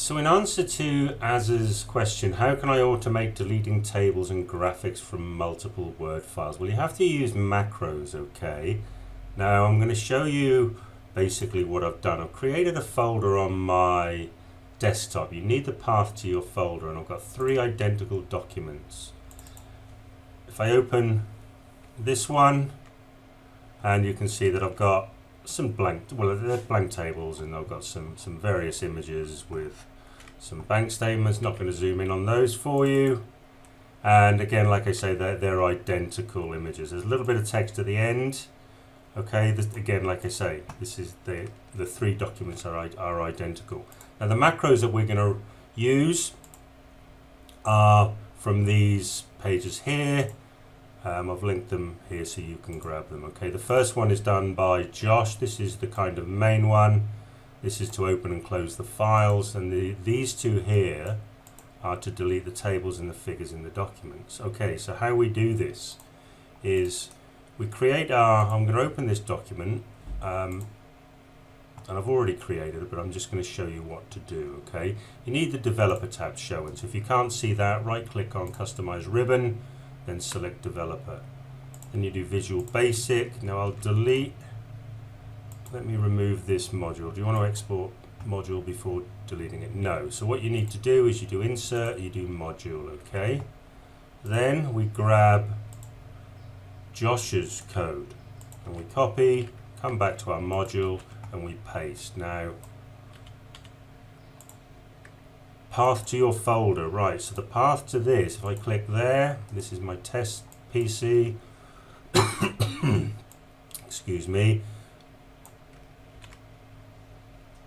So in answer to Az's question, how can I automate deleting tables and graphics from multiple Word files? Well, you have to use macros, okay? Now I'm going to show you basically what I've done. I've created a folder on my desktop. You need the path to your folder, and I've got 3 identical documents. If I open this one, and you can see that I've got some blank, well, they're blank tables, and I've got some various images with some bank statements. Not going to zoom in on those for you. And again, like I say, they're identical images. There's a little bit of text at the end. Okay, again, like I say, this is the 3 documents are identical. Now the macros that we're going to use are from these pages here. I've linked them here so you can grab them. Okay, the first one is done by Josh. This is the kind of main one. This is to open and close the files, and these 2 here are to delete the tables and the figures in the documents. Okay, so how we do this is we create I'm going to open this document, and I've already created it, but I'm just going to show you what to do. Okay, you need the developer tab showing. So if you can't see that, right click on customize ribbon, then select developer. Then you do Visual Basic. Now I'll delete, let me remove this module. Do you want to export module before deleting it? No. So what you need to do is you do insert, you do module, okay? Then we grab Josh's code and we copy, come back to our module and we paste. Now, path to your folder, right, so the path to this, if I click there, this is my test PC, excuse me,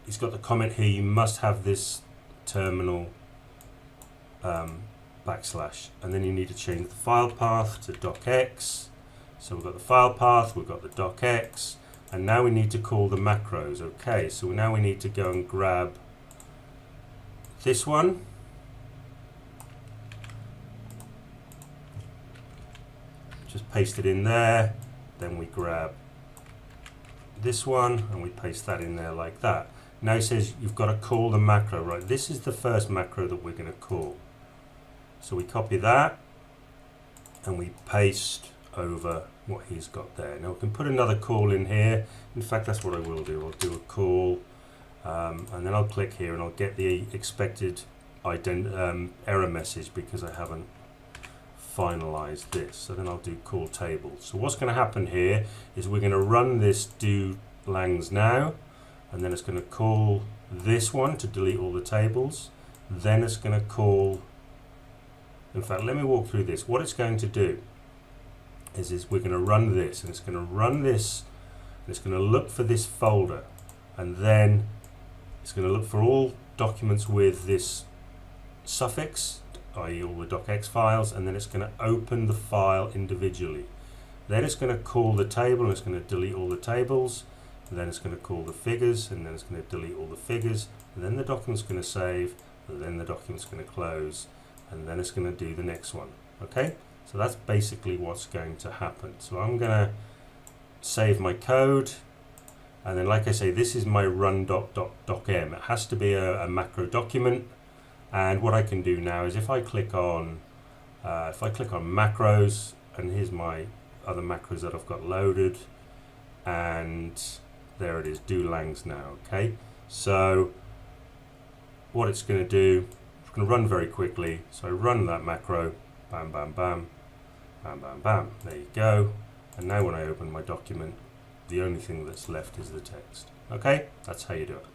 it's got the comment here, you must have this terminal backslash, and then you need to change the file path to docx. So we've got the file path, we've got the docx, and now we need to call the macros. Okay, so now we need to go and grab this one, just paste it in there, then we grab this one and we paste that in there like that. Now it says you've got to call the macro, right? This is the first macro that we're going to call. So we copy that and we paste over what he's got there. Now we can put another call in here. In fact, that's what I will do. I'll do a call. And then I'll click here and I'll get the expected error message because I haven't finalized this. So then I'll do call table. So what's going to happen here is we're going to run this do langs now, and then it's going to call this one to delete all the tables. Then it's going to call, in fact, let me walk through this. What it's going to do is we're going to run this, and it's going to run this, and it's going to look for this folder, and then it's going to look for all documents with this suffix, i.e. all the docx files, and then it's going to open the file individually. Then it's going to call the table, and it's going to delete all the tables, and then it's going to call the figures, and then it's going to delete all the figures, and then the document's going to save, and then the document's going to close, and then it's going to do the next one. Okay, so that's basically what's going to happen. So I'm going to save my code. And then, like I say, this is my run.docm. It has to be a macro document. And what I can do now is if I click on macros, and here's my other macros that I've got loaded, and there it is, do langs now. Okay, so what it's going to do, it's going to run very quickly. So I run that macro, bam, bam, bam, bam, bam, bam. There you go. And now when I open my document, the only thing that's left is the text. Okay, that's how you do it.